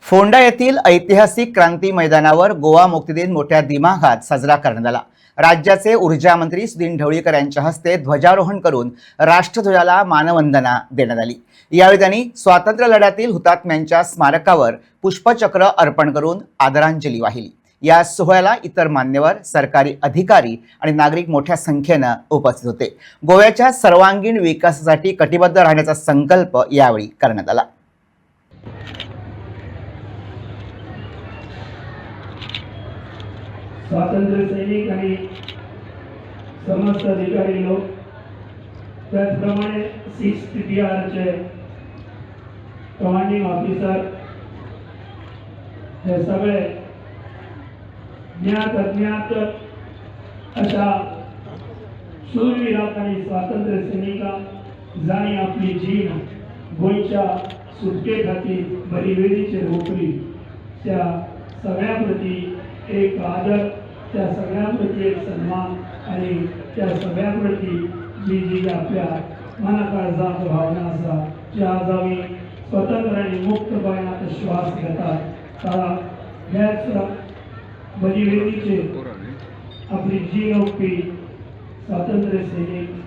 फोंडा येथील ऐतिहासिक क्रांती मैदानावर गोवा मुक्तीदिन मोठ्या दिमाखात साजरा करण्यात आला। राज्याचे ऊर्जा मंत्री सुदीन ढवळीकर यांच्या हस्ते ध्वजारोहण करून राष्ट्रध्वजाला मानवंदना देण्यात आली। यावेळी त्यांनी स्वातंत्र्य लढ्यातील हुतात्म्यांच्या स्मारकावर पुष्पचक्र अर्पण करून आदरांजली वाहिली। या सोहळ्याला इतर मान्यवर, सरकारी अधिकारी आणि नागरिक मोठ्या संख्येने उपस्थित होते। गोव्याच्या सर्वांगीण विकासासाठी कटिबद्ध राहण्याचा संकल्प यावेळी करण्यात आला। स्वातंत्र्य सैनिक आणि समस्त अधिकारी लोक, त्याचप्रमाणे CSTTRचे कमांडिंग ऑफिसर, हे सगळे ज्ञात अज्ञात अशा शूरवीरांक आणि स्वातंत्र्य सैनिकांक जाणी आपली जीण गोंयच्या सुटके खातीर बरी वेळीचेर ओंपली, त्या सगळ्या प्रती एक आदर, त्या सगळ्या प्रती एक सन्मान आणि त्या सगळ्या प्रती जी जी आपल्या मना काळजांत भावना आसा, जी आज आमी स्वतंत्र आणि मुक्त गोंयांत श्वास घेतात, ताका ह्याच बरी वेळीचेर आपली जीण ओंपी स्वातंत्र्य सैनिक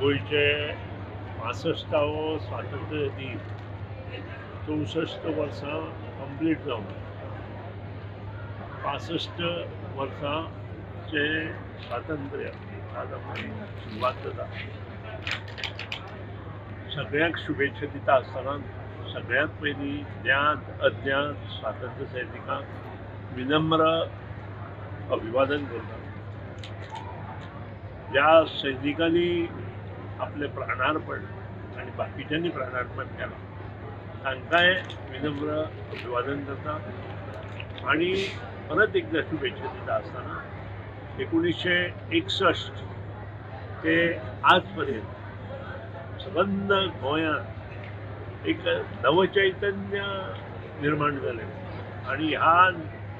गोयचे 65वो स्वातंत्र्य दीन 64 वर्सां कंप्लीट जावन 65 वर्सांचे स्वातंत्र्य आज आमी सुरवात जाता। सगळ्यांक शुभेच्छा दिता आसतना सगळ्यांत पयलीं ज्ञात अज्ञात स्वातंत्र्य सैनिकांक विनम्र अभिवादन करता। ज्या सैनिकांनी आपले प्राणार्पण आणि बाकीच्यांनी प्राणार्पण केलं तांकांय विनम्र अभिवादन करता आणि परत एकदा शुभेच्छा दिता आसतना 1961 ते आजपर्यंत सबंद गोंयांत एक नवचैतन्य निर्माण जालें आणि ह्या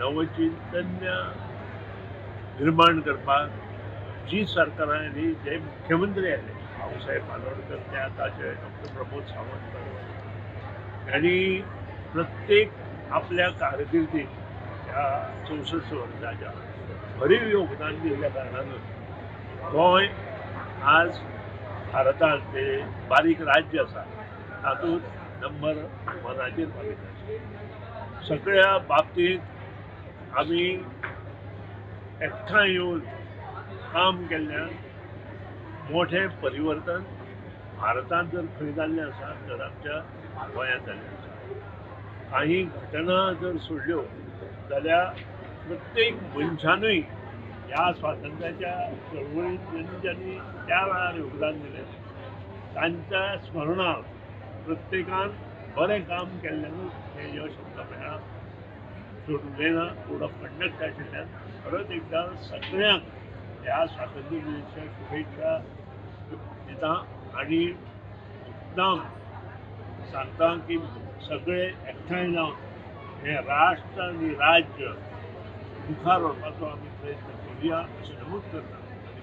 नवचैतन्य निर्माण करपाक जी सरकारांनी जे मुख्यमंत्री आले, भाऊसाहेब बांदोडकर ते आताचे डॉक्टर प्रमोद सावंत यांनी प्रत्येक आपल्या कारकिर्दीत ह्या 64 वर्साच्या भरीव योगदान दिल्ल्या कारणानूच गोंय आज भारतांत ते बारीक राज्य आसा तातूंत नंबर 1 पाविता। सगळ्या बाबतींत आमी एकठांय येवन काम केल्ल्यान मोठे परिवर्तन भारतांत जर खंय जाल्लें आसा तर आमच्या गोंयांत जाल्लें आसा। काही घटना जर सोडल्यो जाल्यार प्रत्येक मनशानूय ह्या स्वातंत्र्याच्या चळवळींत ज्यांनी त्या वेळार योगदान दिलें तांच्या स्मरणार्थ प्रत्येकान बरें काम केल्ल्यानूच हें यश आमकां मेळ्ळां। सोडूंक ना कोड ऑफ कंडक्ट आशिल्ल्यान परत एकदा सगळ्यांक ह्या स्वातंत्र्य दिनाच्या शुभेच्छा दिता आणि मुद्दाम सांगता की सगळे एकठांय जावन हे राष्ट्र आणि राज्य मुखार व्हरपाचो आमी प्रयत्न करुया अशें नमूद करता।